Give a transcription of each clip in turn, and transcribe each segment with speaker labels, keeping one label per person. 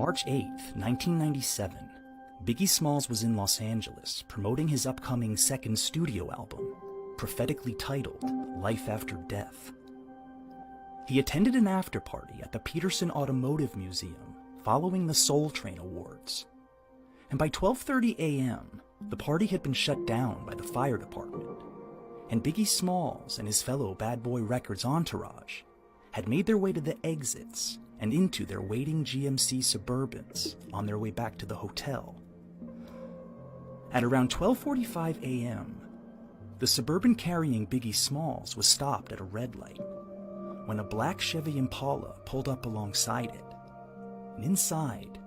Speaker 1: March 8th, 1997, Biggie Smalls was in Los Angeles promoting his upcoming second studio album, prophetically titled Life After Death. He attended an after-party at the Peterson Automotive Museum following the Soul Train Awards. And by 12:30 a.m., the party had been shut down by the fire department, and Biggie Smalls and his fellow Bad Boy Records entourage had made their way to the exits and into their waiting GMC Suburbans on their way back to the hotel. At around 12:45 a.m., the Suburban carrying Biggie Smalls was stopped at a red light when a black Chevy Impala pulled up alongside it, and inside,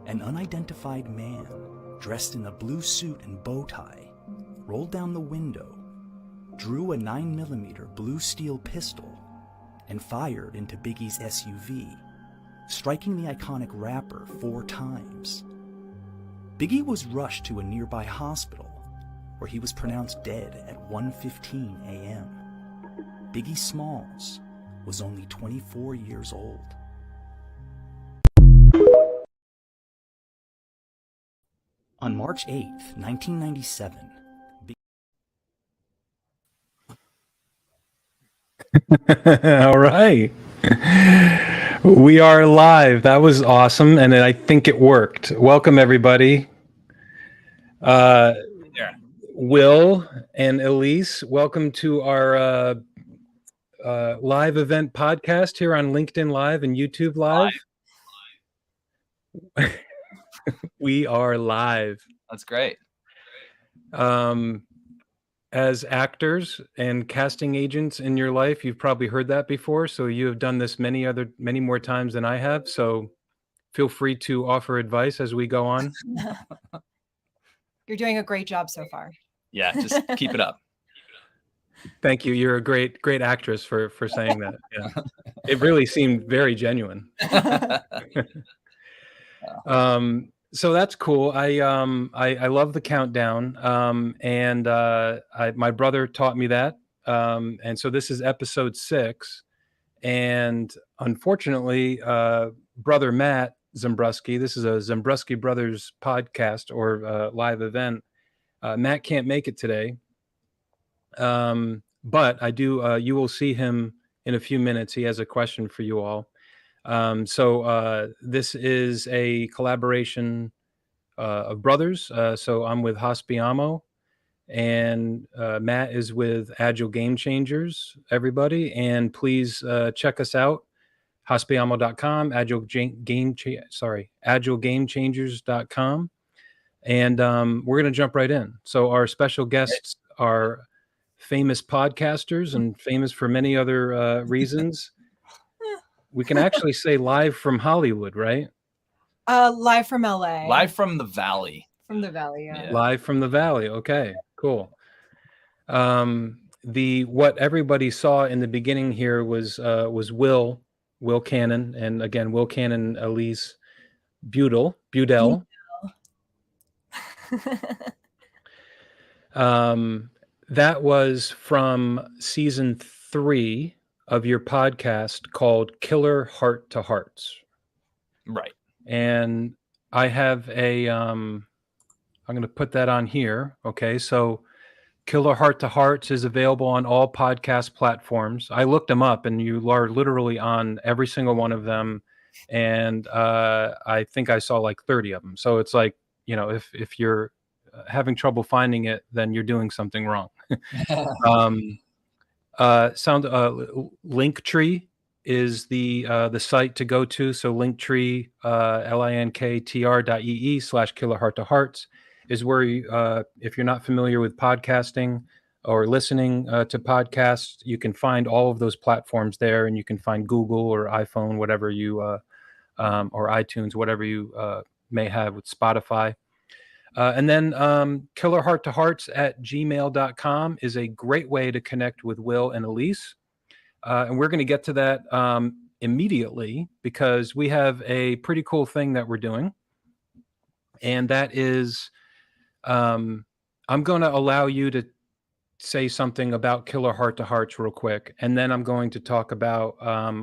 Speaker 1: an unidentified man dressed in a blue suit and bow tie rolled down the window, drew a 9mm blue steel pistol, and fired into Biggie's SUV, striking the iconic rapper 4 times. Biggie was rushed to a nearby hospital, where he was pronounced dead at 1:15 a.m. Biggie Smalls was only 24 years old. On March 8th, 1997,
Speaker 2: All right. We are live. That was awesome, and I think it worked. Welcome, everybody. Will and Elise, welcome to our live event podcast here on LinkedIn Live and YouTube Live. We are live.
Speaker 3: That's great.
Speaker 2: As actors and casting agents in your life, you've probably heard that before. So you have done this many more times than I have. So feel free to offer advice as we go on.
Speaker 4: You're doing a great job so far.
Speaker 3: Yeah, just keep it up.
Speaker 2: Thank you. You're a great actress for saying that. Yeah. It really seemed very genuine. So that's cool. I love the countdown. My brother taught me that. And so this is episode 6. And unfortunately, brother Matt Zembruski, this is a Zembruski Brothers podcast or live event. Matt can't make it today. But I do, you will see him in a few minutes. He has a question for you all. So this is a collaboration of brothers. So I'm with Hospiamo, and Matt is with Agile Game Changers, everybody. And please check us out, hospiamo.com, agilegamechangers.com. And we're going to jump right in. So our special guests are famous podcasters and famous for many other reasons. We can actually say live from Hollywood, right?
Speaker 4: Live from LA.
Speaker 3: Live from the Valley.
Speaker 4: From the Valley, yeah.
Speaker 2: Live from the Valley. Okay, cool. What everybody saw in the beginning here was Will Cannon, and again, Will Cannon, Elise Budel. That was from season 3 of your podcast called Killer Heart to Hearts.
Speaker 3: Right.
Speaker 2: And I have I'm going to put that on here. Okay. So Killer Heart to Hearts is available on all podcast platforms. I looked them up, and you are literally on every single one of them. And I think I saw like 30 of them. So it's like, if you're having trouble finding it, then you're doing something wrong. Linktree is the site to go to. So Linktree, linktr.ee/Killer Heart to Hearts is where you, if you're not familiar with podcasting or listening to podcasts, you can find all of those platforms there, and you can find Google or iPhone, whatever you, or iTunes, whatever you may have with Spotify. And then killerhearttohearts@gmail.com is a great way to connect with Will and Elise. And we're going to get to that immediately, because we have a pretty cool thing that we're doing. And that is, I'm going to allow you to say something about Killer Heart to Hearts real quick, and then I'm going to talk about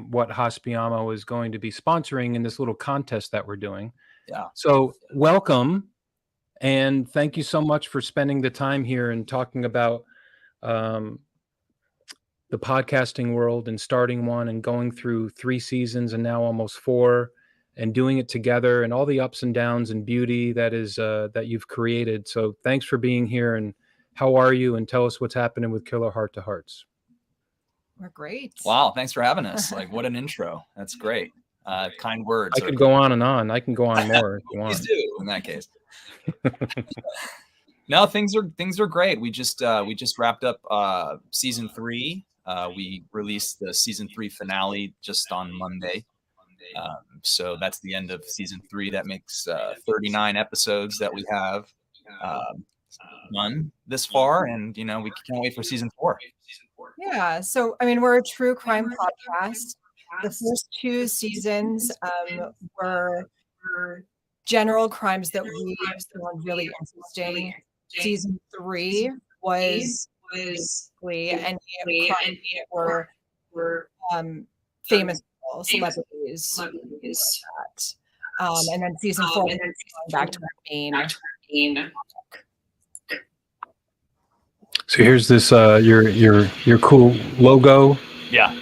Speaker 2: what Hospiamo is going to be sponsoring in this little contest that we're doing.
Speaker 3: Yeah.
Speaker 2: So welcome, and thank you so much for spending the time here and talking about the podcasting world and starting one and going through 3 seasons and now almost 4 and doing it together and all the ups and downs and beauty that is that you've created. So thanks for being here, and how are you? And tell us what's happening with Killer Heart to Hearts.
Speaker 4: We're great.
Speaker 3: Wow. Thanks for having us. Like, what an intro. That's great. Kind words.
Speaker 2: I could go on and on. I can go on more if you
Speaker 3: Please
Speaker 2: want.
Speaker 3: do in that case. No, things are great. We just wrapped up season 3. We released the season 3 finale just on Monday. So that's the end of season 3. That makes 39 episodes that we have done this far, and we can't wait for season 4.
Speaker 4: Yeah. So, I mean, we're a true crime podcast. The first 2 seasons were general crimes that we found really interesting. Season 3 was basically any crimes that were famous people, celebrities. And then season 4 going back to our main.
Speaker 2: So here's this your cool logo.
Speaker 3: Yeah.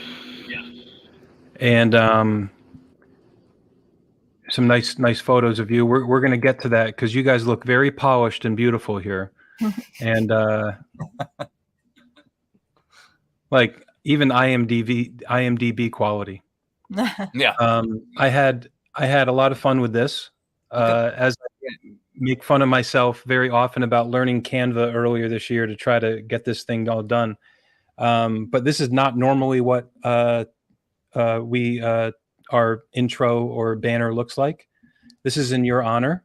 Speaker 2: And some nice photos of you. We're going to get to that because you guys look very polished and beautiful here. And like even IMDb quality.
Speaker 3: Yeah.
Speaker 2: I had a lot of fun with this. As I make fun of myself very often about learning Canva earlier this year to try to get this thing all done. But this is not normally what our intro or banner looks like. This is in your honor.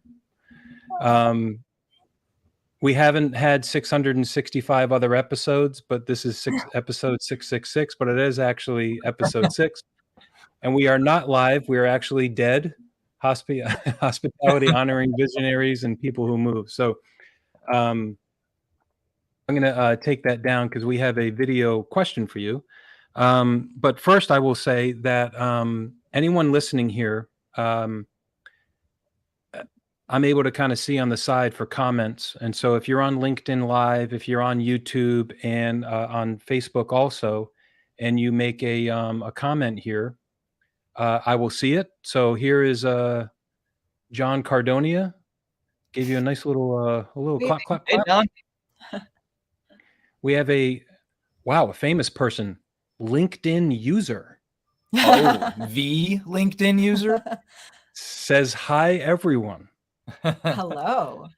Speaker 2: We haven't had 665 other episodes, but this is episode 666, but it is actually episode 6. And we are not live. We are actually dead. Hospitality honoring visionaries and people who move. So I'm going to take that down because we have a video question for you. But first, I will say that anyone listening here, I'm able to kind of see on the side for comments. And so if you're on LinkedIn Live, if you're on YouTube and on Facebook also, and you make a comment here, I will see it. So here is John Cardonia. Gave you a nice little clap.
Speaker 3: Hey, John.
Speaker 2: We have a famous person, LinkedIn user.
Speaker 3: Oh, the LinkedIn user
Speaker 2: Says hi everyone.
Speaker 4: Hello.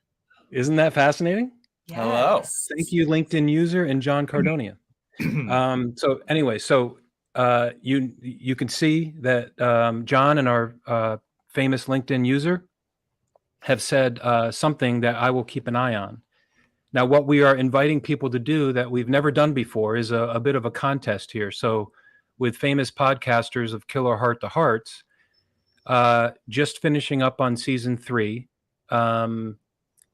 Speaker 2: Isn't that fascinating?
Speaker 3: Hello.
Speaker 4: Yes.
Speaker 2: Thank you, LinkedIn user and John Cardonia. So anyway, you can see that John and our famous LinkedIn user have said something that I will keep an eye on. Now, what we are inviting people to do that we've never done before is a bit of a contest here. So with famous podcasters of Killer Heart to Hearts, just finishing up on season 3,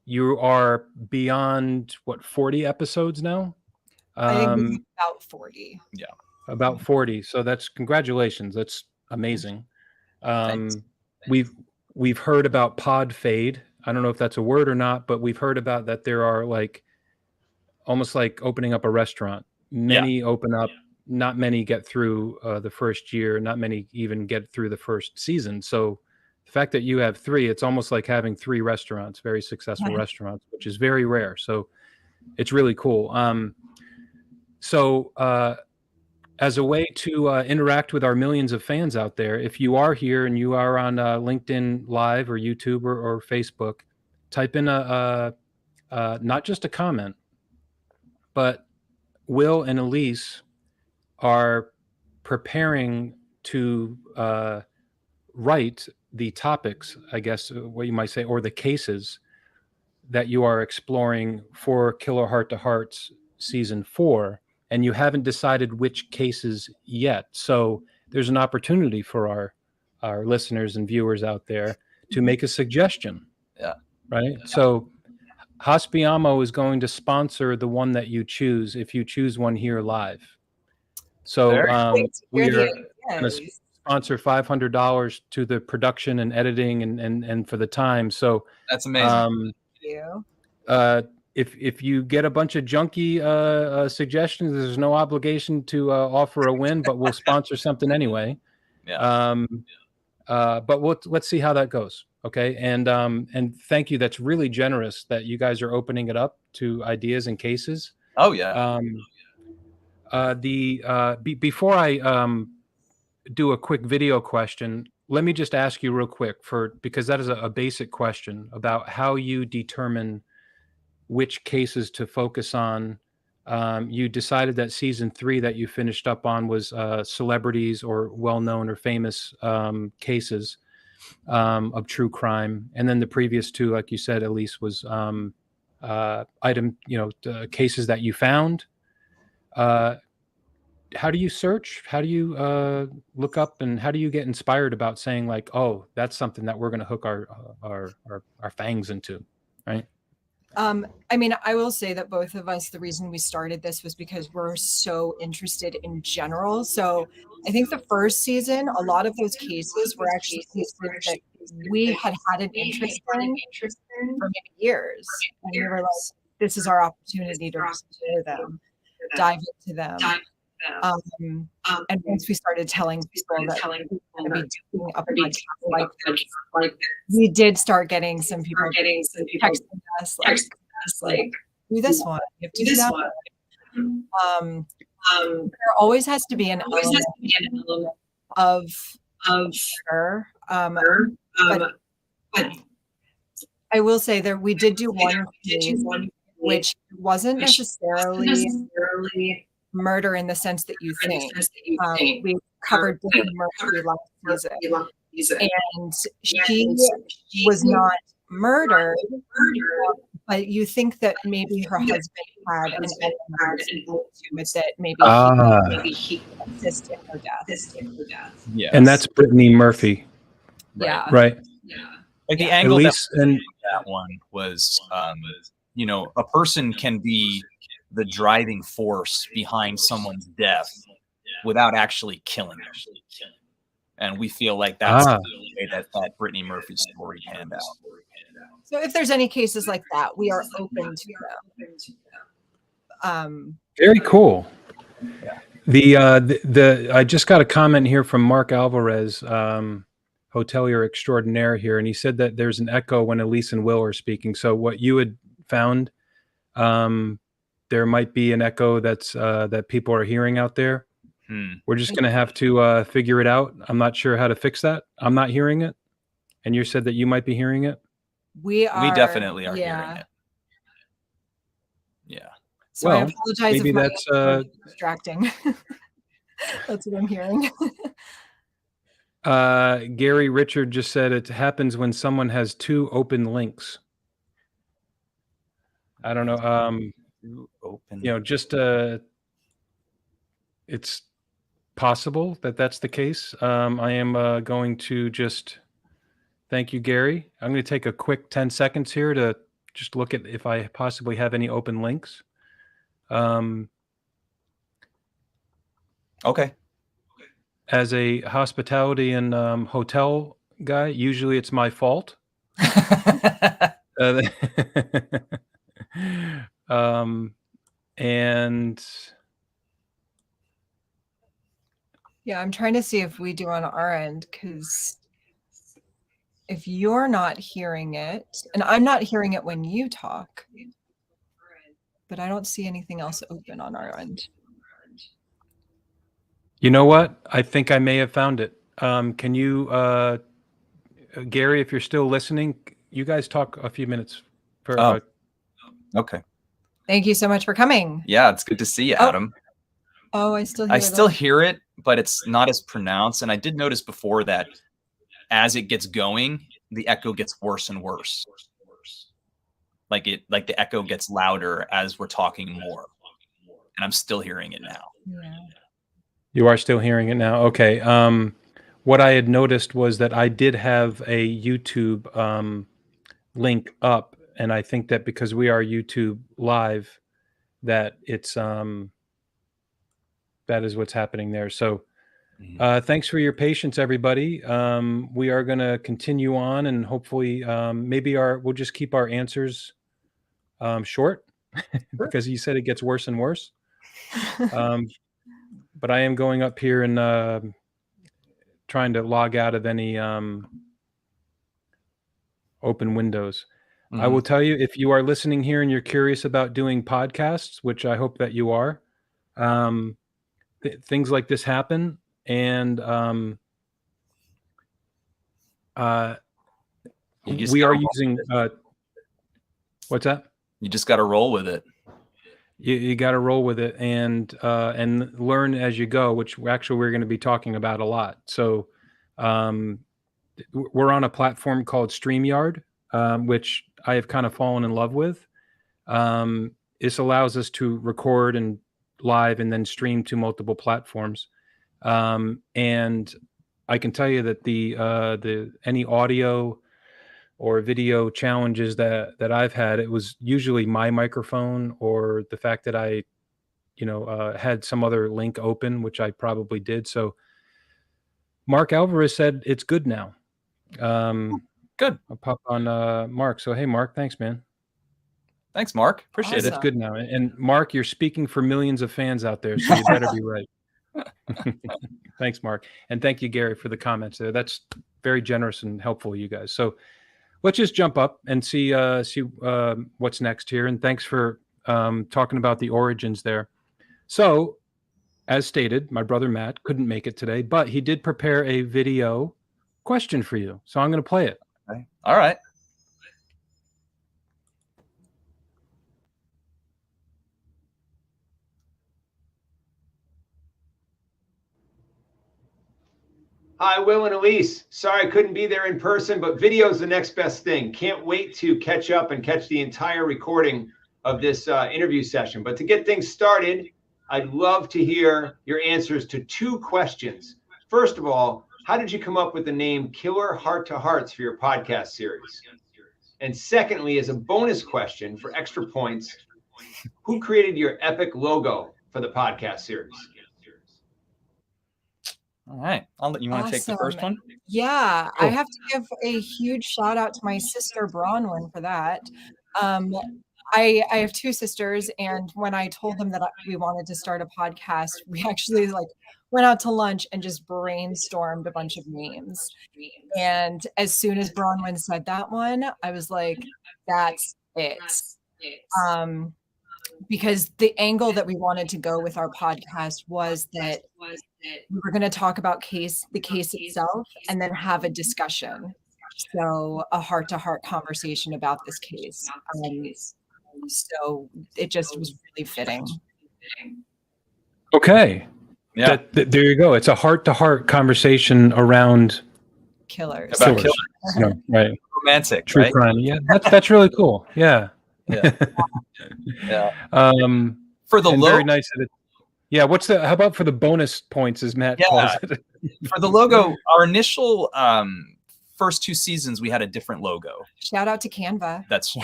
Speaker 2: you are beyond 40 episodes now?
Speaker 4: I think it's about 40.
Speaker 3: Yeah.
Speaker 2: About 40. So that's congratulations. That's amazing.
Speaker 3: Thanks.
Speaker 2: We've heard about pod fade. I don't know if that's a word or not, but we've heard about that there are almost like opening up a restaurant. Many open up, not many get through the first year, not many even get through the first season. So the fact that you have 3, it's almost like having 3 restaurants, very successful restaurants, which is very rare. So it's really cool. As a way to interact with our millions of fans out there, if you are here and you are on LinkedIn Live or YouTube or Facebook, type in not just a comment, but Will and Elise are preparing to write the topics, I guess, what you might say, or the cases that you are exploring for Killer Heart to Hearts season 4. And you haven't decided which cases yet. So there's an opportunity for our listeners and viewers out there to make a suggestion.
Speaker 3: Yeah.
Speaker 2: Right. So Hospiamo is going to sponsor the one that you choose if you choose one here live. So
Speaker 3: Very
Speaker 2: we are
Speaker 4: Yes.
Speaker 2: going to sponsor $500 to the production and editing and for the time. So
Speaker 3: That's amazing.
Speaker 4: You.
Speaker 2: If you get a bunch of junky suggestions, there's no obligation to offer a win, but we'll sponsor something anyway.
Speaker 3: Yeah.
Speaker 2: But let's see how that goes. Okay. And thank you. That's really generous that you guys are opening it up to ideas and cases.
Speaker 3: Oh yeah.
Speaker 2: Before I do a quick video question, let me just ask you real quick because that is a basic question about how you determine which cases to focus on. You decided that season 3 that you finished up on was celebrities or well-known or famous cases of true crime, and then the previous 2, like you said, Elise, was cases that you found. How do you search? How do you look up, and how do you get inspired about saying like, oh, that's something that we're going to hook our fangs into, right?
Speaker 4: I mean, I will say that both of us, the reason we started this was because we're so interested in general. So I think the first season, a lot of those cases were actually cases that we had an interest in for many years. And we were like, this is our opportunity to explore them, dive into them. And once we started telling people that we were going to be doing a podcast like this, we did start getting some people texting us like, do this one, you have to do that one. There always has to be an element of murder. But I will say that we did do one case which wasn't necessarily murder in the sense that you think. We covered Derek Farley last season, and she was not murdered, but you think that maybe her husband had an element to it, that maybe he assisted in her death.
Speaker 3: Yeah.
Speaker 2: And that's Brittany Murphy.
Speaker 4: Yeah.
Speaker 2: Right.
Speaker 3: Like the angle
Speaker 2: Elise and
Speaker 3: that one was, a person can be the driving force behind someone's death without actually killing them. And we feel like that's the way that Brittany Murphy story panned out.
Speaker 4: So if there's any cases like that, we are open to them.
Speaker 2: Very cool. The I just got a comment here from Mark Alvarez, hotelier extraordinaire here, and he said that there's an echo when Elise and Will are speaking. So what you had found, there might be an echo that's that people are hearing out there. We're just going to have to figure it out. I'm not sure how to fix that. I'm not hearing it, and you said that you might be hearing it.
Speaker 4: We
Speaker 3: definitely are hearing it. Yeah.
Speaker 4: So I apologize
Speaker 2: maybe
Speaker 4: if my
Speaker 2: that's
Speaker 4: echo is distracting. That's what I'm hearing.
Speaker 2: Gary Richard just said it happens when someone has 2 open links. I don't know. It's possible that that's the case. I am going to just thank you, Gary. I'm going to take a quick 10 seconds here to just look at if I possibly have any open links.
Speaker 3: Okay.
Speaker 2: As a hospitality and hotel guy, usually it's my fault. And
Speaker 4: Yeah, I'm trying to see if we do on our end, because if you're not hearing it, and I'm not hearing it when you talk, but I don't see anything else open on our end.
Speaker 2: You know what? I think I may have found it. Can you, Gary, if you're still listening, you guys talk a few minutes.
Speaker 3: Okay.
Speaker 4: Thank you so much for coming.
Speaker 3: Yeah, it's good to see you, Adam.
Speaker 4: Oh, I still
Speaker 3: hear it, but it's not as pronounced. And I did notice before that as it gets going, the echo gets worse and worse. Like the echo gets louder as we're talking more. And I'm still hearing it now.
Speaker 4: Yeah.
Speaker 2: You are still hearing it now? Okay. What I had noticed was that I did have a YouTube link up, and I think that because we are YouTube live, that it's that is what's happening there. So thanks for your patience, everybody. We are going to continue on, and hopefully maybe we'll just keep our answers short because you said it gets worse and worse. But I am going up here and trying to log out of any open windows. I will tell you, if you are listening here and you're curious about doing podcasts, which I hope that you are, things like this happen. And we are using what's that?
Speaker 3: You just got to roll with it.
Speaker 2: You got to roll with it and learn as you go, which actually we're going to be talking about a lot. So we're on a platform called StreamYard, which I have kind of fallen in love with. This allows us to record and live and then stream to multiple platforms. And I can tell you that the any audio or video challenges that I've had, it was usually my microphone or the fact that I, had some other link open, which I probably did. So Mark Alvarez said it's good now.
Speaker 3: Good.
Speaker 2: I'll pop on Mark. So, hey, Mark, thanks, man.
Speaker 3: Thanks, Mark. Appreciate it.
Speaker 2: It's good now. And Mark, you're speaking for millions of fans out there, so you better be right. Thanks, Mark. And thank you, Gary, for the comments there. That's very generous and helpful, you guys. So let's just jump up and see what's next here. And thanks for talking about the origins there. So, as stated, my brother Matt couldn't make it today, but he did prepare a video question for you. So I'm going to play it.
Speaker 3: Okay. All right.
Speaker 5: Hi, Will and Elise. Sorry I couldn't be there in person, but video is the next best thing. Can't wait to catch up and catch the entire recording of this interview session. But to get things started, I'd love to hear your answers to two questions. First of all, how did you come up with the name Killer Heart to Hearts for your podcast series? And secondly, as a bonus question for extra points, who created your epic logo for the podcast series?
Speaker 3: All right. You want to take the first one?
Speaker 4: Yeah,
Speaker 2: Cool.
Speaker 4: I have to give a huge shout out to my sister Bronwyn for that. I have two sisters, and when I told them that we wanted to start a podcast, we actually went out to lunch and just brainstormed a bunch of names. And as soon as Bronwyn said that one, I was like, that's it. Because the angle that we wanted to go with our podcast was that we were going to talk about the case itself and then have a discussion. So a heart-to-heart conversation about this case. So it just was really fitting.
Speaker 2: Okay.
Speaker 3: Yeah.
Speaker 2: There you go. It's a heart-to-heart conversation around
Speaker 4: Killers.
Speaker 3: About
Speaker 2: killers. No, right.
Speaker 3: Romantic,
Speaker 2: True
Speaker 3: right?
Speaker 2: crime. Yeah, that's really cool. Yeah.
Speaker 3: Yeah. Yeah.
Speaker 2: For
Speaker 3: the logo,
Speaker 2: very nice. Yeah. How about for the bonus points, as Matt calls it?
Speaker 3: For the logo, our initial first two seasons, we had a different logo.
Speaker 4: Shout out to Canva.
Speaker 3: That's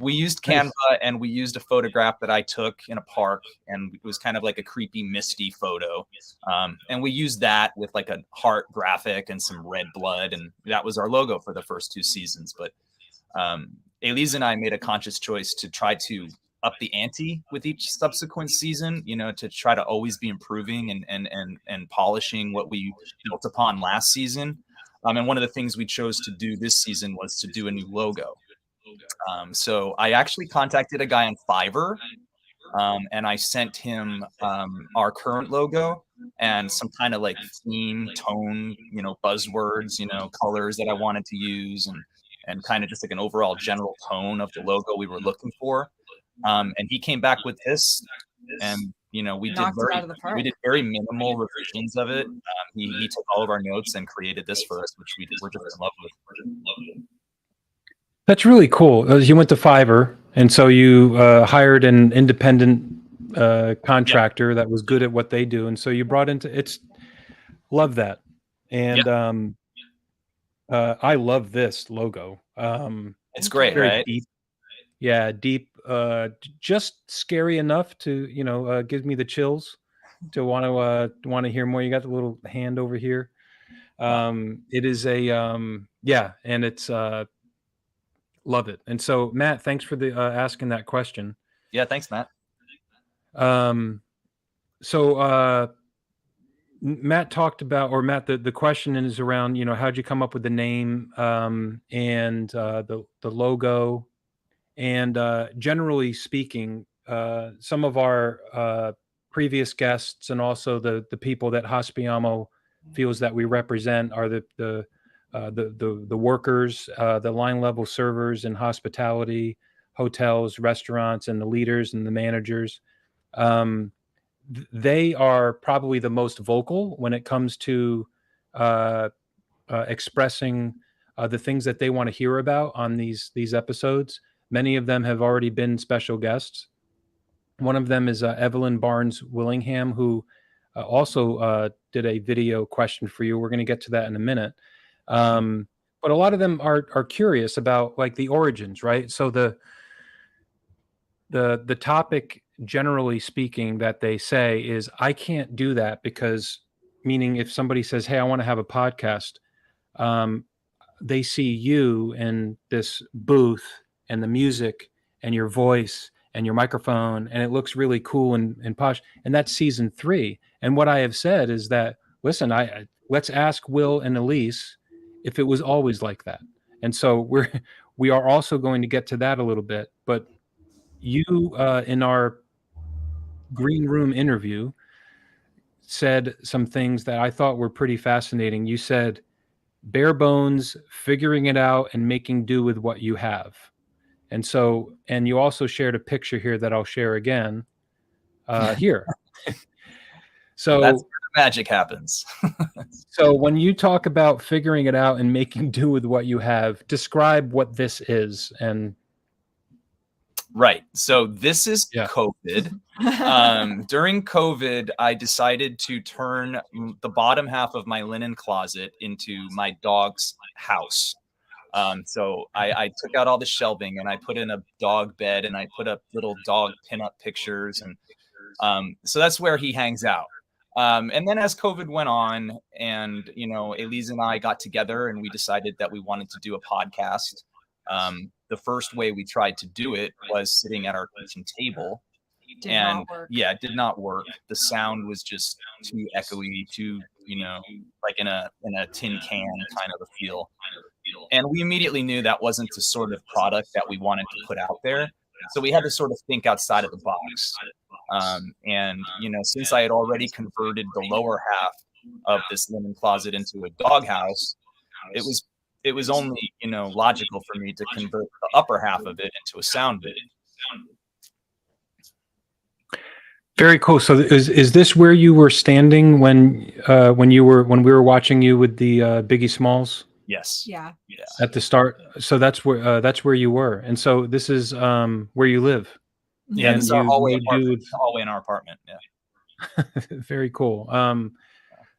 Speaker 3: we used Canva, and we used a photograph that I took in a park, and it was kind of like a creepy, misty photo. And we used that with like a heart graphic and some red blood, and that was our logo for the first two seasons. But Elise and I made a conscious choice to try to up the ante with each subsequent season, to try to always be improving and polishing what we built upon last season. And one of the things we chose to do this season was to do a new logo. So I actually contacted a guy on Fiverr, and I sent him our current logo and some kind of like theme, tone, buzzwords, colors that I wanted to use, and kind of just like an overall general tone of the logo we were looking for. And he came back with this, and we did very minimal revisions of it. He took all of our notes and created this for us, which we're just in love with.
Speaker 2: That's really cool. You went to Fiverr, and so you hired an independent contractor that was good at what they do, and so you brought love that. And I love this logo.
Speaker 3: It's great,
Speaker 2: Very
Speaker 3: right?
Speaker 2: deep. Yeah, deep. Just scary enough to gives me the chills to want to hear more. You got the little hand over here. It is a yeah, and it's love it. And so Matt, thanks for the asking that question.
Speaker 3: Yeah, thanks, Matt.
Speaker 2: So Matt talked about, or Matt, the question is around, how'd you come up with the name and the logo, and generally speaking, some of our previous guests and also the people that Hospiamo feels that we represent are the workers, the line level servers in hospitality, hotels, restaurants, and the leaders and the managers. They are probably the most vocal when it comes to expressing the things that they want to hear about on these episodes. Many of them have already been special guests. One of them is Evelyn Barnes Willingham, who also did a video question for you. We're going to get to that in a minute. But a lot of them are curious about like the origins, right? So the topic, generally speaking, that they say is, I can't do that because, meaning if somebody says, hey, I want to have a podcast, they see you in this booth and the music and your voice and your microphone, and it looks really cool and posh. And that's season 3. And what I have said is that, listen, let's ask Will and Elise if it was always like that. And so we are also going to get to that a little bit. But you, in our green room interview, said some things that I thought were pretty fascinating. You said, bare bones, figuring it out and making do with what you have. And so, and you also shared a picture here that I'll share again here. So
Speaker 3: that's where the magic happens.
Speaker 2: So when you talk about figuring it out and making do with what you have, describe what this is. And
Speaker 3: right. So this is COVID. During COVID, I decided to turn the bottom half of my linen closet into my dog's house. So I took out all the shelving and I put in a dog bed and I put up little dog pinup pictures. And so that's where he hangs out. And then as COVID went on and, Elise and I got together and we decided that we wanted to do a podcast. The first way we tried to do it was sitting at our kitchen table. It did not work. The sound was just too echoey, too, like in a tin can kind of a feel. And we immediately knew that wasn't the sort of product that we wanted to put out there. So we had to sort of think outside of the box. And, since I had already converted the lower half of this linen closet into a doghouse, it was only, logical for me to convert the upper half of it into a sound booth.
Speaker 2: Very cool. So is this where you were standing when we were watching you with the Biggie Smalls?
Speaker 3: Yes.
Speaker 4: Yeah.
Speaker 2: At the start. So that's where you were. And so this is where you live.
Speaker 3: Yeah, this is our hallway in our apartment. Yeah.
Speaker 2: Very cool.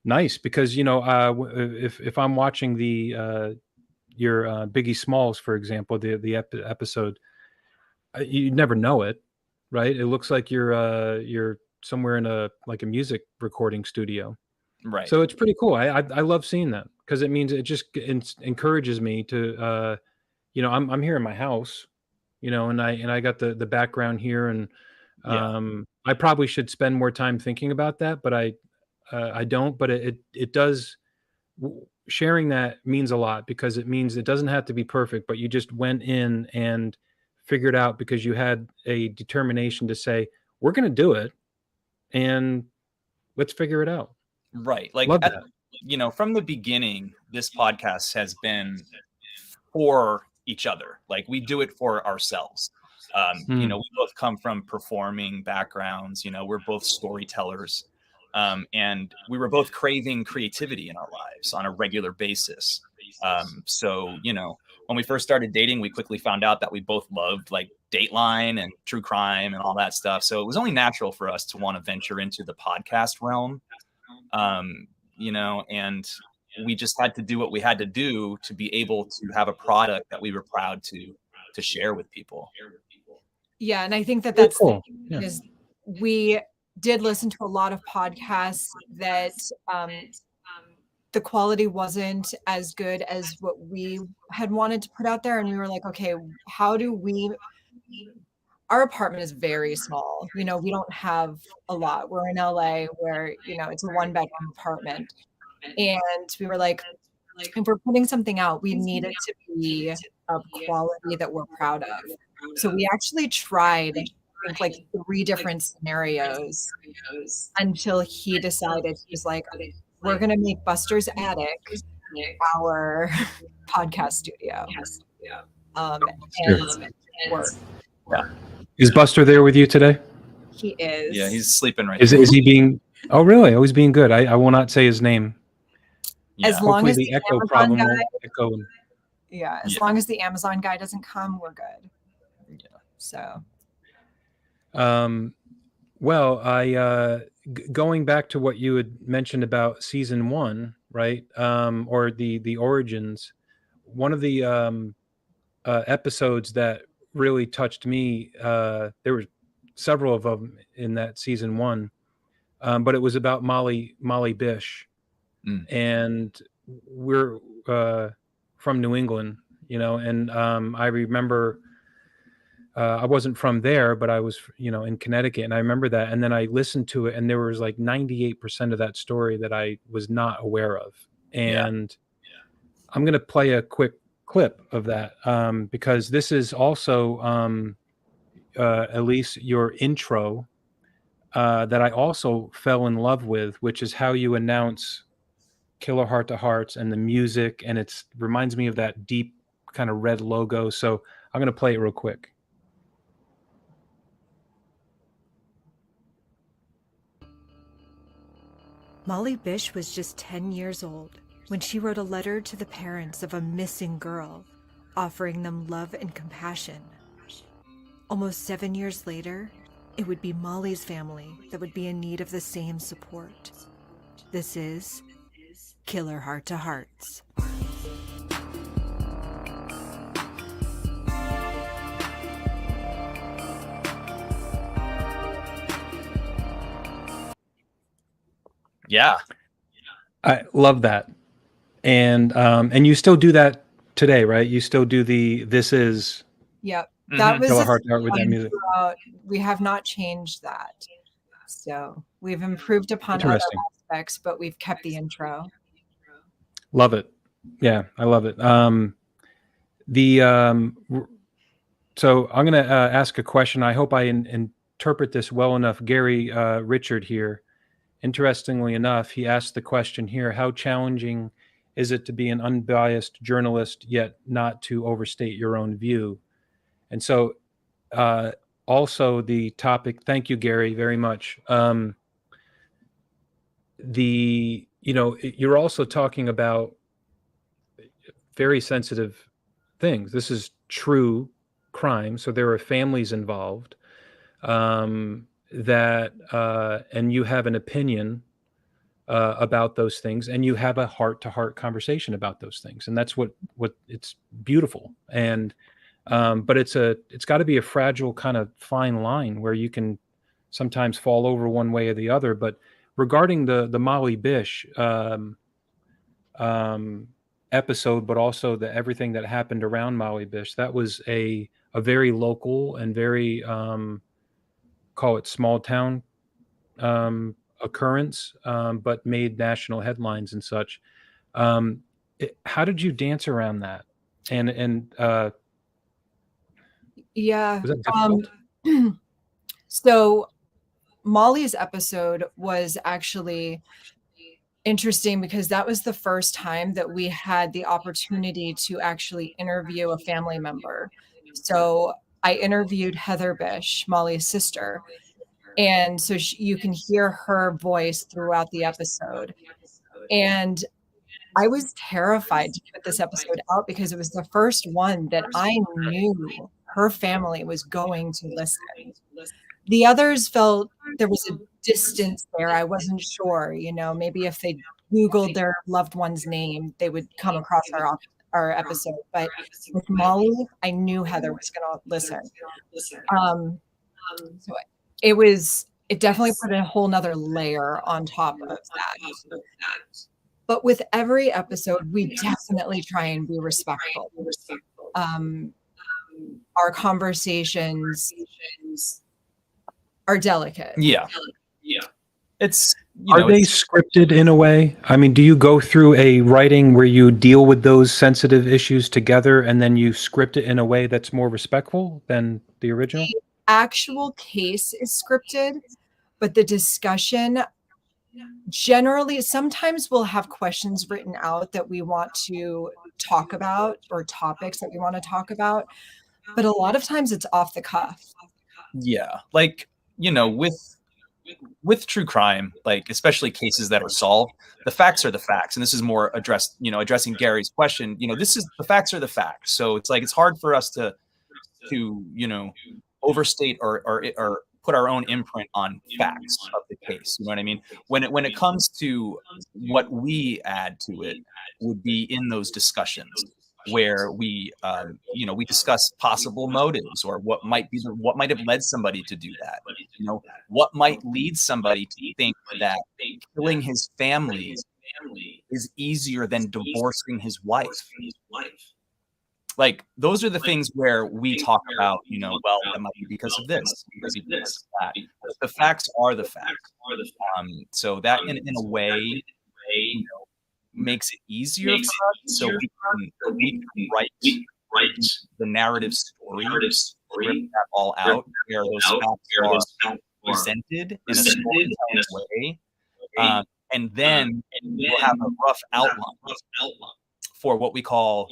Speaker 2: Nice, because if I'm watching your Biggie Smalls, for example, the episode, you never know it, right? It looks like you're somewhere in a music recording studio,
Speaker 3: right?
Speaker 2: So it's pretty cool. I love seeing that because it means it just encourages me to I'm here in my house, and I got the background here, and I probably should spend more time thinking about that, but I don't. But it does. Sharing that means a lot because it means it doesn't have to be perfect, but you just went in and figured out because you had a determination to say, we're going to do it and let's figure it out.
Speaker 3: Right. Like, from the beginning, this podcast has been for each other. Like, we do it for ourselves. We both come from performing backgrounds, we're both storytellers. And we were both craving creativity in our lives on a regular basis. So, when we first started dating, we quickly found out that we both loved like Dateline and true crime and all that stuff. So it was only natural for us to want to venture into the podcast realm, and we just had to do what we had to do to be able to have a product that we were proud to to share with people.
Speaker 4: Yeah, and I think that
Speaker 2: Very
Speaker 4: that's
Speaker 2: cool. Yeah.
Speaker 4: because we did listen to a lot of podcasts that the quality wasn't as good as what we had wanted to put out there, and we were like, okay, how do we? Our apartment is very small. We don't have a lot. We're in LA, where it's a 1-bedroom apartment, and we were like, if we're putting something out, we need it to be of quality that we're proud of. So we actually tried, I think, like 3 different scenarios until he decided, he was like, we're going to make Buster's Attic our podcast studio. And it worked.
Speaker 2: Is Buster there with you today?
Speaker 4: He is.
Speaker 3: Yeah, he's sleeping right
Speaker 2: Is
Speaker 3: now.
Speaker 2: he being? Oh, really? Oh, he's being good. I will not say his name.
Speaker 3: Yeah.
Speaker 4: As long
Speaker 2: Hopefully
Speaker 4: as
Speaker 2: the
Speaker 4: the
Speaker 2: echo
Speaker 4: Amazon
Speaker 2: problem
Speaker 4: guy,
Speaker 2: won't echo.
Speaker 4: as long as the Amazon guy doesn't come, we're good.
Speaker 3: Yeah.
Speaker 4: So.
Speaker 2: Well, going back to what you had mentioned about season 1, right? Or the origins. One of the episodes that really touched me. There were several of them in that season 1, but it was about Molly Bish, and we're from New England, and I remember. I wasn't from there, but I was, in Connecticut, and I remember that. And then I listened to it, and there was like 98% of that story that I was not aware of. And I'm going to play a quick clip of that because this is also, Elise, your intro that I also fell in love with, which is how you announce Killer Heart to Hearts and the music. And it reminds me of that deep kind of red logo. So I'm going to play it real quick.
Speaker 6: Molly Bish was just 10 years old when she wrote a letter to the parents of a missing girl, offering them love and compassion. Almost 7 years later, it would be Molly's family that would be in need of the same support. This is Killer Heart to Hearts.
Speaker 3: Yeah.
Speaker 2: I love that. And you still do that today, right? You still do this is
Speaker 4: Yep. That was
Speaker 2: Killer
Speaker 4: a
Speaker 2: Heart to Heart with that
Speaker 4: theme
Speaker 2: music.
Speaker 4: throughout. We have not changed that. So we've improved upon other
Speaker 2: Interesting.
Speaker 4: aspects, but we've kept the intro.
Speaker 2: Love it. Yeah, I love it. So I'm going to ask a question. I hope I interpret this well enough. Gary Richard here. Interestingly enough, he asked the question here: how challenging is it to be an unbiased journalist, yet not to overstate your own view? And so also the topic, thank you, Gary, very much. You're also talking about very sensitive things. This is true crime. So there are families involved that, and you have an opinion about those things, and you have a heart-to-heart conversation about those things, and that's what it's beautiful. And but it's got to be a fragile kind of fine line where you can sometimes fall over one way or the other. But regarding the Molly Bish episode, but also everything that happened around Molly Bish, that was a very local and very call it small town occurrence, but made national headlines and such. How did you dance around that? And
Speaker 4: Yeah.
Speaker 2: was that difficult?
Speaker 4: So Molly's episode was actually interesting because that was the first time that we had the opportunity to actually interview a family member. So I interviewed Heather Bish, Molly's sister. And so you can hear her voice throughout the episode. And I was terrified to put this episode out because it was the first one that I knew her family was going to listen. The others felt there was a distance there. I wasn't sure, maybe if they Googled their loved one's name, they would come across our episode, but with Molly, I knew Heather was going to listen. So it definitely put a whole nother layer on top of that. But with every episode, we definitely try and be respectful. Our conversations are delicate.
Speaker 3: Yeah. It's,
Speaker 2: Are they scripted in a way? I mean, do you go through a writing where you deal with those sensitive issues together and then you script it in a way that's more respectful than the original?
Speaker 4: The actual case is scripted, but the discussion generally, sometimes we'll have questions written out that we want to talk about or topics that we want to talk about. But a lot of times it's off the cuff.
Speaker 3: Yeah. Like, with true crime, like especially cases that are solved, the facts are the facts. And this is more addressing Gary's question, the facts are the facts. So it's like, it's hard for us to overstate or put our own imprint on facts of the case. You know what I mean? When it comes to what we add to it would be in those discussions where we discuss possible motives or what might have led somebody to do that. What might lead somebody to think that killing his family is easier than divorcing his wife. Like, those are the things where we talk about, well, that might be because of this, because of that. The facts are the facts. So that in a way, makes it easier for us, so we can write the narrative story, rip that all out, where those facts are presented in a storytelling way, and then we'll have a rough outline for what we call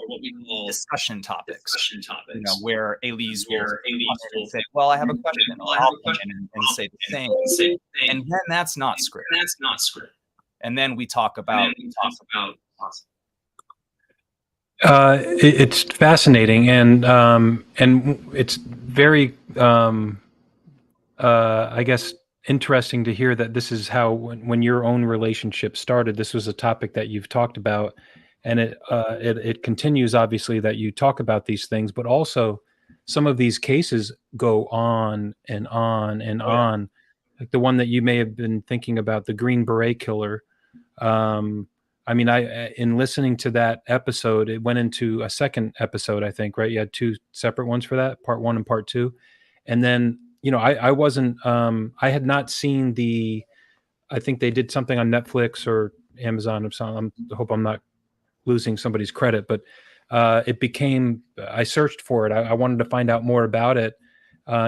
Speaker 3: discussion topics. Where Elise will come in and say, "Well, I have a question," or I'll come in and say the same, and then that's not scripted. And then we talk about.
Speaker 2: It's fascinating, and it's very, I guess, interesting to hear that this is how when your own relationship started. This was a topic that you've talked about, and it continues. Obviously, that you talk about these things, but also some of these cases go on and on and on. Like the one that you may have been thinking about, the Green Beret killer. I mean, in listening to that episode, it went into a second episode, I think, right? You had two separate ones for that, part 1 and part 2. And then, I wasn't, I had not seen I think they did something on Netflix or Amazon or something. I hope I'm not losing somebody's credit, but I searched for it. I wanted to find out more about it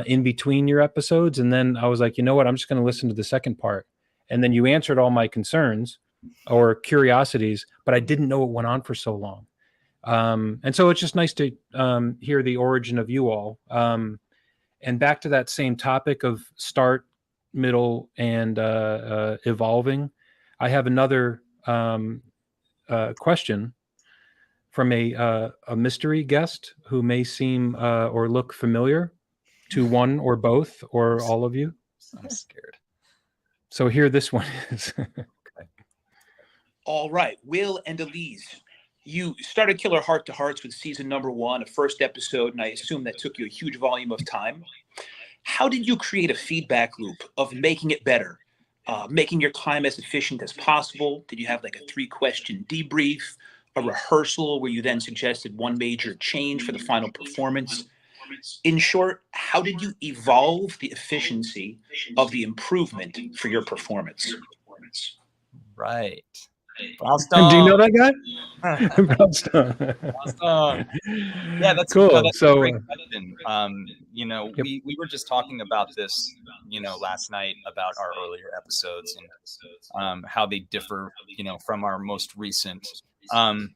Speaker 2: in between your episodes. And then I was like, you know what? I'm just going to listen to the second part. And then you answered all my concerns or curiosities, but I didn't know it went on for so long. And so it's just nice to hear the origin of you all. And back to that same topic of start, middle, and evolving, I have another question from a mystery guest who may seem or look familiar to one or both or all of you.
Speaker 3: I'm scared.
Speaker 2: So here this one is.
Speaker 7: All right, Will and Elise, you started Killer Heart to Hearts with season number 1, a first episode, and I assume that took you a huge volume of time. How did you create a feedback loop of making it better, making your time as efficient as possible? Did you have like a 3-question debrief, a rehearsal where you then suggested one major change for the final performance? In short, how did you evolve the efficiency of the improvement for your performance?
Speaker 3: Right.
Speaker 2: Do you know that guy?
Speaker 3: Brownstone. Yeah, that's
Speaker 2: cool.
Speaker 3: That's a great question. We were just talking about this, last night about our earlier episodes and how they differ, from our most recent. And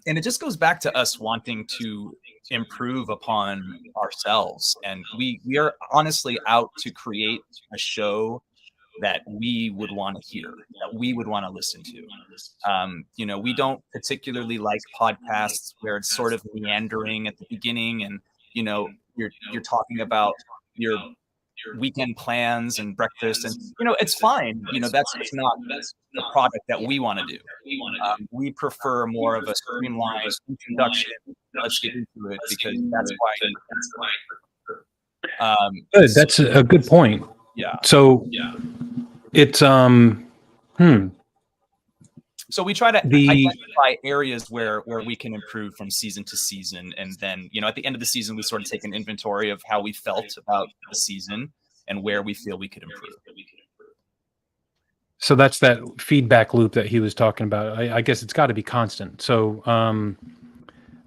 Speaker 3: it just goes back to us wanting to improve upon ourselves, and we are honestly out to create a show that we would want to hear, that we would want to listen to. We don't particularly like podcasts where it's sort of meandering at the beginning, and you're talking about your weekend plans and breakfast, and it's fine. That's just not the product that we want to do. We prefer more of a streamlined introduction. Let's get into it, because that's why.
Speaker 2: Good. That's a good point.
Speaker 3: Yeah.
Speaker 2: So it's
Speaker 3: So we try to identify areas where we can improve from season to season, and then at the end of the season we sort of take an inventory of how we felt about the season and where we feel we could improve.
Speaker 2: So that's that feedback loop that he was talking about. I guess it's got to be constant. So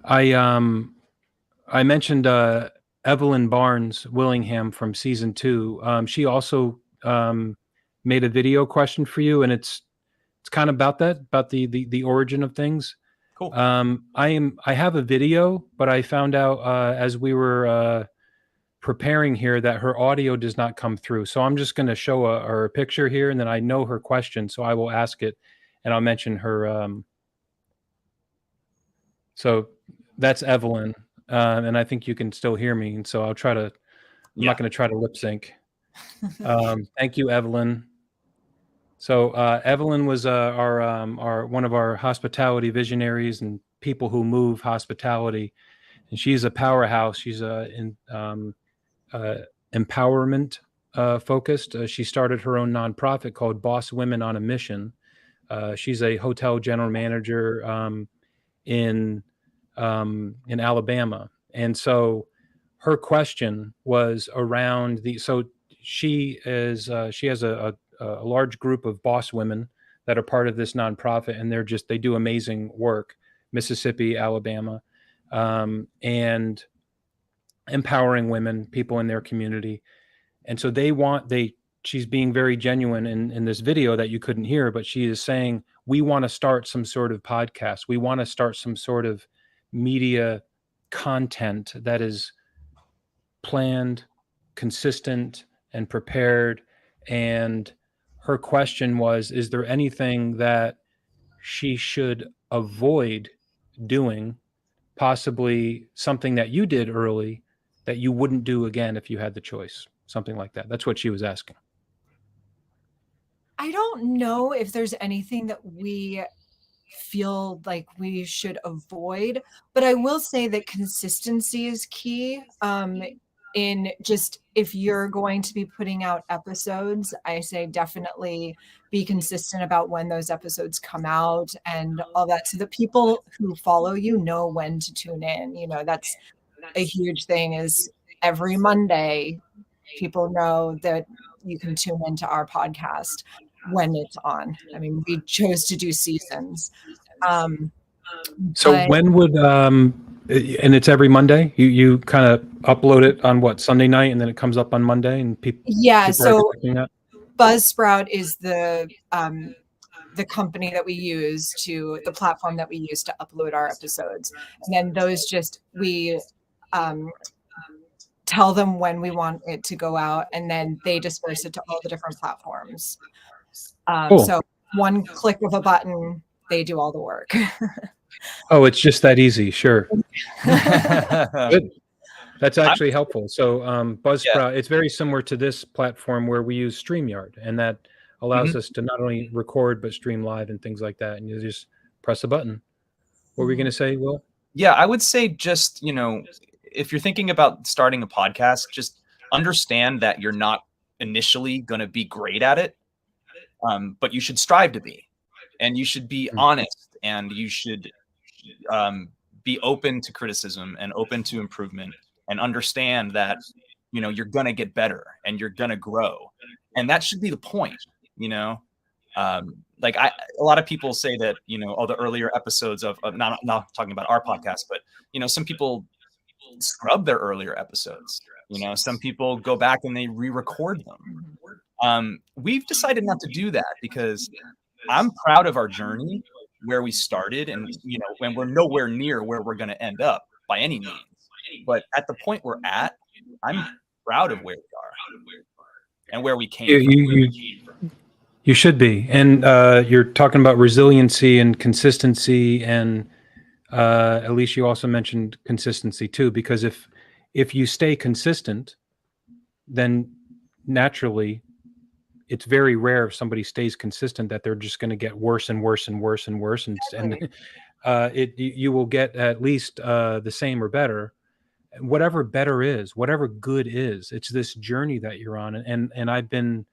Speaker 2: I mentioned Evelyn Barnes Willingham from season 2. She also made a video question for you, and it's kind of about the origin of things.
Speaker 3: Cool.
Speaker 2: I have a video, but I found out as we were preparing here that her audio does not come through. So I'm just going to show her picture here, and then I know her question, so I will ask it, and I'll mention her. So that's Evelyn, and I think you can still hear me, and so I'll try to. I'm not going to try to lip sync. Thank you, Evelyn. So Evelyn was our one of our hospitality visionaries and people who move hospitality, and she's a powerhouse. She's empowerment focused. She started her own nonprofit called Boss Women on a Mission. She's a hotel general manager in Alabama, and so her question was around the. So she has a large group of boss women that are part of this nonprofit, and they do amazing work, Mississippi, Alabama, and empowering women, people in their community. And so she's being very genuine in this video that you couldn't hear, but she is saying, we want to start some sort of podcast. We want to start some sort of media content that is planned, consistent, and prepared. And her question was, is there anything that she should avoid doing, possibly something that you did early that you wouldn't do again if you had the choice? Something like that. That's what she was asking.
Speaker 4: I don't know if there's anything that we feel like we should avoid, but I will say that consistency is key. In just, if you're going to be putting out episodes, I say definitely be consistent about when those episodes come out and all that, so that people who follow you know when to tune in. That's a huge thing, is every Monday people know that you can tune into our podcast when it's on. I mean, we chose to do seasons.
Speaker 2: So when would and it's every Monday? You kind of upload it on what, Sunday night, and then it comes up on Monday, and people
Speaker 4: so Buzzsprout is the company that we use the platform that we use to upload our episodes, and then those we tell them when we want it to go out, and then they disperse it to all the different platforms.
Speaker 2: Cool.
Speaker 4: So one click of a button, they do all the work.
Speaker 2: Oh, it's just that easy. Sure. Good. That's actually helpful. So Buzzsprout, it's very similar to this platform where we use StreamYard, and that allows us to not only record, but stream live and things like that. And you just press a button. What were we going to say, Will?
Speaker 3: Yeah, I would say just, if you're thinking about starting a podcast, just understand that you're not initially going to be great at it, but you should strive to be, and you should be honest, and you should be open to criticism and open to improvement, and understand that, you're going to get better and you're going to grow. And that should be the point, a lot of people say that, all the earlier episodes of not talking about our podcast, but, some people scrub their earlier episodes. Some people go back and they re-record them. We've decided not to do that because I'm proud of our journey, where we started, and when we're nowhere near where we're going to end up by any means, but at the point we're at, I'm proud of where we are and where we came from.
Speaker 2: You should be. And you're talking about resiliency and consistency, and Elise, you also mentioned consistency too, because if you stay consistent, then naturally, it's very rare if somebody stays consistent that they're just going to get worse and worse and worse and worse, and you will get at least the same or better. Whatever better is, whatever good is, it's this journey that you're on. And I've been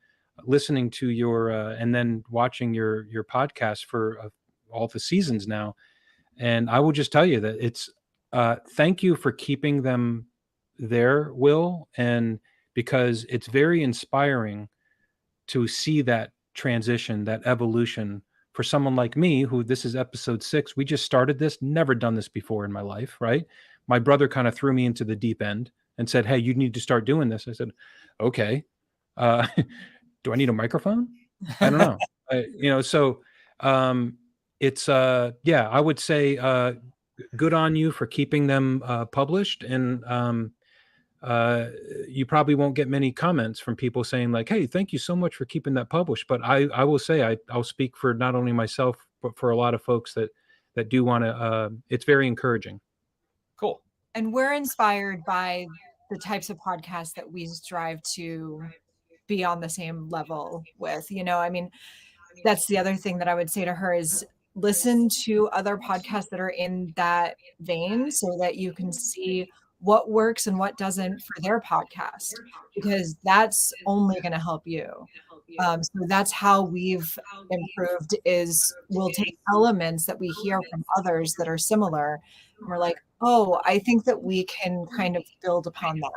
Speaker 2: listening to your and then watching your podcast for all the seasons now, and I will just tell you that it's thank you for keeping them there, Will, and because it's very inspiring to see that transition, that evolution for someone like me, who this is episode 6. We just started this, never done this before in my life, right? My brother kind of threw me into the deep end and said, "Hey, you need to start doing this." I said, "Okay." Do I need a microphone? I don't know. So it's yeah, I would say good on you for keeping them published, and you probably won't get many comments from people saying like, "Hey, thank you so much for keeping that published." But I will say I'll speak for not only myself but for a lot of folks that do want to. It's very encouraging.
Speaker 3: Cool.
Speaker 4: And we're inspired by the types of podcasts that we strive to be on the same level with. I mean, that's the other thing that I would say to her is listen to other podcasts that are in that vein so that you can see what works and what doesn't for their podcast, because that's only going to help you. So that's how we've improved is we'll take elements that we hear from others that are similar, and we're like, oh, I think that we can kind of build upon that.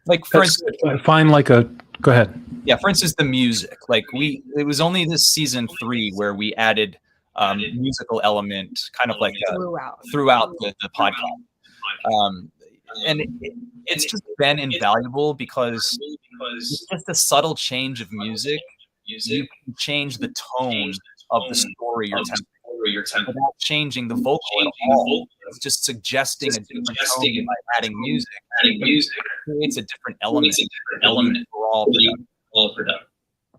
Speaker 3: Like for instance,
Speaker 2: find like a go ahead.
Speaker 3: Yeah, for instance, the music. Like it was only this season 3 where we added musical element kind of like throughout the podcast. And it's just been invaluable because it's just a subtle change of music. You can change the tone of the story you're telling without changing the vocal at all. It's just suggesting a different tone by adding music. It creates a different element for all production.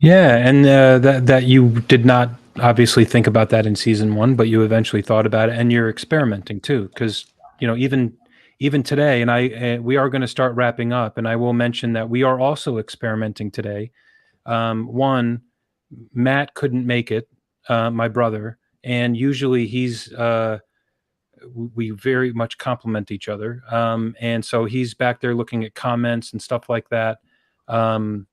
Speaker 2: Yeah, and that you did not obviously think about that in season 1, but you eventually thought about it, and you're experimenting too, because even today, and we are going to start wrapping up, and I will mention that we are also experimenting today. One, Matt couldn't make it, my brother, and usually we very much complement each other, and so he's back there looking at comments and stuff like that, and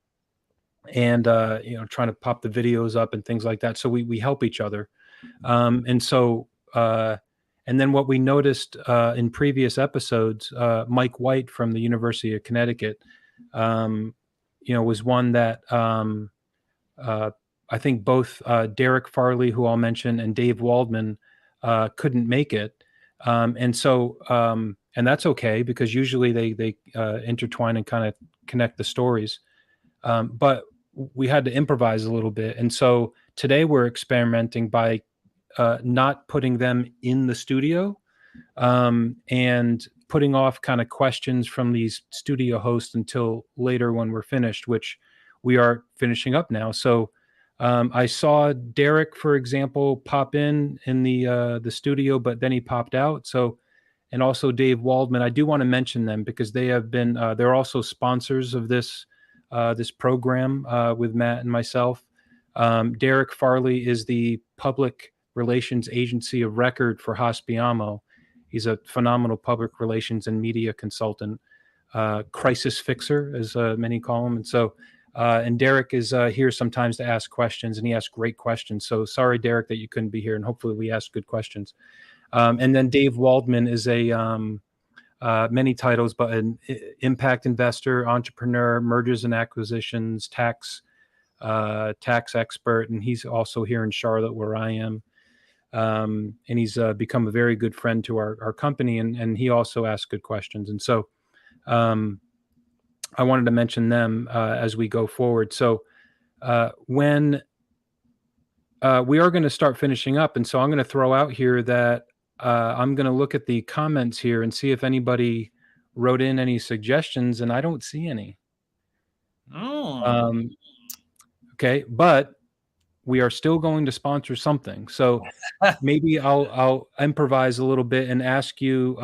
Speaker 2: trying to pop the videos up and things like that. So we help each other, and so. And then what we noticed in previous episodes, Mike White from the University of Connecticut, was one that I think both Derek Farley, who I'll mention, and Dave Waldman couldn't make it. And that's okay, because usually they intertwine and kind of connect the stories. But we had to improvise a little bit. And so today we're experimenting by not putting them in the studio, and putting off kind of questions from these studio hosts until later when we're finished, which we are finishing up now. So I saw Derek, for example, pop in the studio, but then he popped out. So, and also Dave Waldman. I do want to mention them because they have been they're also sponsors of this program with Matt and myself. Derek Farley is the public relations agency of record for Hospiamo. He's a phenomenal public relations and media consultant, crisis fixer, as many call him. And so, and Derek is here sometimes to ask questions, and he asks great questions. So sorry, Derek, that you couldn't be here, and hopefully we ask good questions. And then Dave Waldman is many titles, but an impact investor, entrepreneur, mergers and acquisitions, tax expert, and he's also here in Charlotte where I am. And he's become a very good friend to our company, and he also asks good questions. And so I wanted to mention them as we go forward. So when we are going to start finishing up, and so I'm going to throw out here that I'm going to look at the comments here and see if anybody wrote in any suggestions, and I don't see any. Okay, but we are still going to sponsor something. So maybe I'll improvise a little bit and ask you,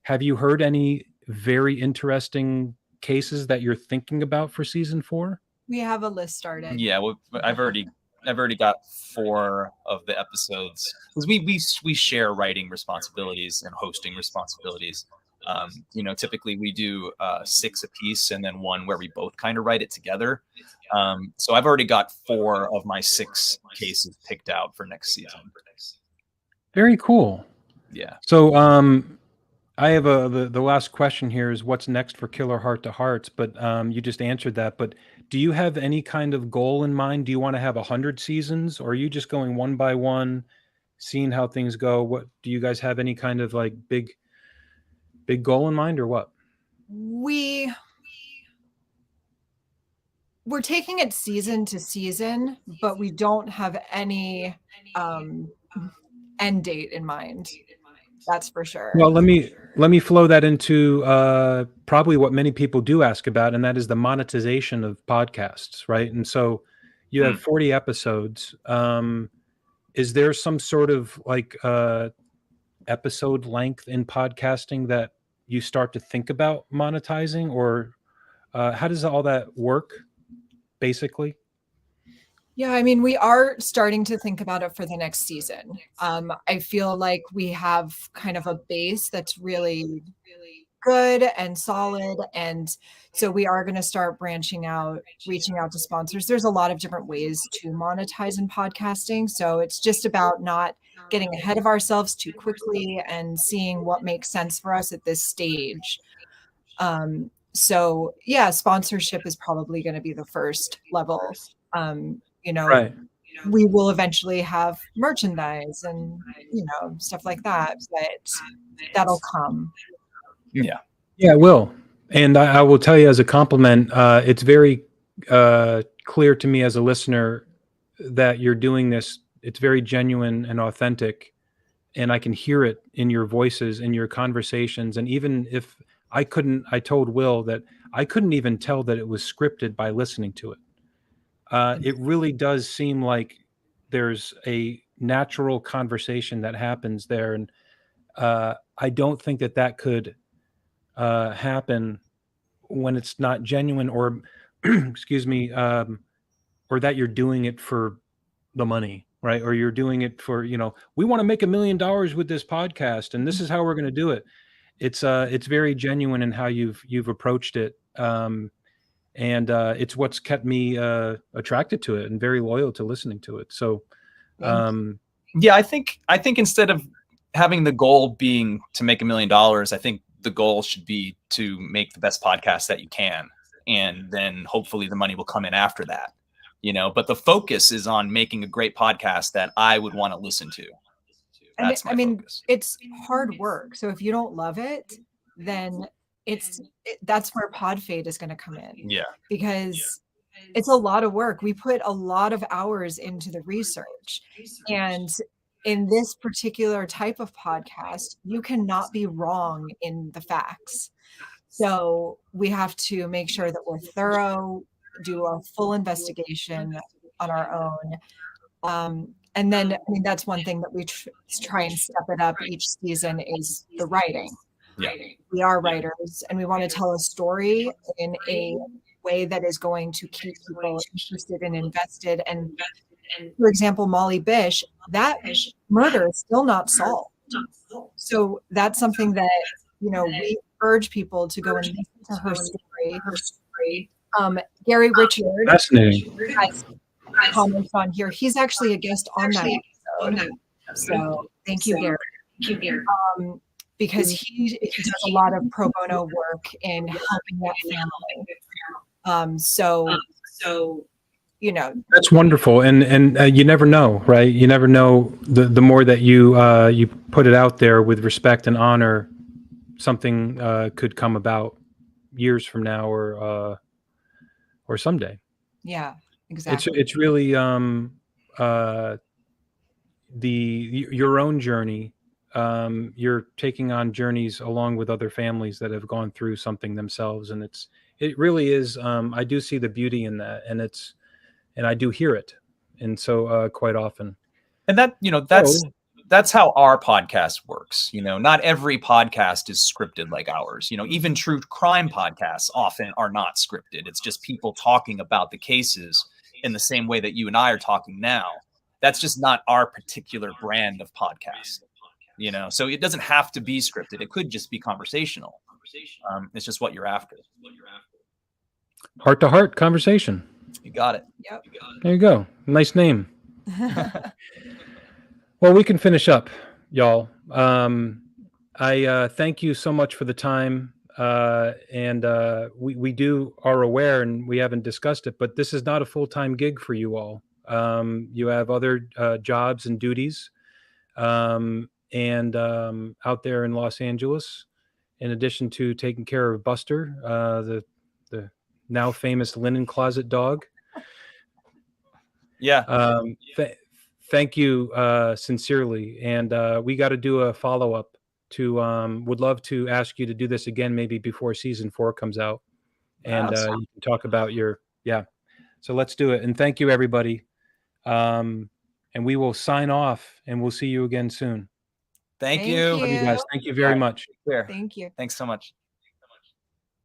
Speaker 2: have you heard any very interesting cases that you're thinking about for season 4?
Speaker 4: We have a list started.
Speaker 3: Yeah, well, I've already got 4 of the episodes because we share writing responsibilities and hosting responsibilities. Typically we do 6 apiece and then 1 where we both kind of write it together. So I've already got 4 of my 6 cases picked out for next season.
Speaker 2: Very cool.
Speaker 3: Yeah.
Speaker 2: So I have the last question here is what's next for Killer Heart to Hearts, but you just answered that. But do you have any kind of goal in mind? Do you want to have 100 seasons, or are you just going one by one, seeing how things go? What do you guys have any kind of like big goal in mind, or what?
Speaker 4: We're taking it season to season, but we don't have any end date in mind. That's for sure.
Speaker 2: Well, let me flow that into probably what many people do ask about, and that is the monetization of podcasts, right? And so you have 40 episodes. Is there some sort of like episode length in podcasting that you start to think about monetizing, or how does all that work, basically?
Speaker 4: Yeah, I mean, we are starting to think about it for the next season. I feel like we have kind of a base that's really good and solid. And so we are going to start branching out, reaching out to sponsors. There's a lot of different ways to monetize in podcasting. So it's just about not getting ahead of ourselves too quickly and seeing what makes sense for us at this stage. So yeah, sponsorship is probably going to be the first level.
Speaker 2: Right.
Speaker 4: We will eventually have merchandise and, stuff like that, but that'll come.
Speaker 3: Yeah,
Speaker 2: it will. And I will tell you as a compliment, it's very clear to me as a listener that you're doing this. It's very genuine and authentic, and I can hear it in your voices, in your conversations. And even if I told Will that I couldn't even tell that it was scripted by listening to it. It really does seem like there's a natural conversation that happens there. And I don't think that could happen when it's not genuine or, excuse me, or that you're doing it for the money, right? Or you're doing it for, we want to make $1 million with this podcast and this is how we're going to do it. It's very genuine in how you've approached it. And it's what's kept me attracted to it and very loyal to listening to it. So,
Speaker 3: yeah, I think instead of having the goal being to make $1 million, I think the goal should be to make the best podcast that you can, and then hopefully the money will come in after that. But the focus is on making a great podcast that I would want to listen to. That's my focus.
Speaker 4: It's hard work. So if you don't love it, then that's where pod fade is going to come in.
Speaker 3: Yeah,
Speaker 4: because it's a lot of work. We put a lot of hours into the research, and in this particular type of podcast, you cannot be wrong in the facts. So we have to make sure that we're thorough, do a full investigation on our own. And then, that's one thing that we try and step it up each season is the writing.
Speaker 3: Yeah.
Speaker 4: We are writers, and we want to tell a story in a way that is going to keep people interested and invested. And for example, Molly Bish, that murder is still not solved. So that's something that, we urge people to go and listen to her story. Gary Richard has comments on here. He's actually a guest on that episode. So thank you, Gary. Because he does a lot of pro bono work in helping that family. So
Speaker 2: that's wonderful. And you never know, right? You never know the more that you put it out there with respect and honor, something could come about years from now or someday.
Speaker 4: Yeah, exactly.
Speaker 2: It's really your own journey. You're taking on journeys along with other families that have gone through something themselves, and it really is. I do see the beauty in that, and I do hear it, and so quite often.
Speaker 3: And that's how our podcast works. You know, not every podcast is scripted like ours. You know, even true crime podcasts often are not scripted. It's just people talking about the cases in the same way that you and I are talking now. That's just not our particular brand of podcast. You know, so it doesn't have to be scripted. It could just be conversational. It's just what you're after.
Speaker 2: Heart to heart conversation.
Speaker 3: You got it.
Speaker 4: Yep.
Speaker 2: There you go. Nice name. Well, we can finish up, y'all. I thank you so much for the time. And we are aware, and we haven't discussed it, but this is not a full-time gig for you all. You have other jobs and duties. And out there in Los Angeles, in addition to taking care of Buster, the now famous linen closet dog.
Speaker 3: Yeah.
Speaker 2: Thank you sincerely. And we got to do a follow-up to, would love to ask you to do this again, maybe before season 4 comes out. And you can talk about so let's do it. And thank you, everybody. And we will sign off, and we'll see you again soon.
Speaker 3: Thank you.
Speaker 2: Love you guys. Thank you very much.
Speaker 3: Clear.
Speaker 4: Thank you.
Speaker 3: Thanks so much.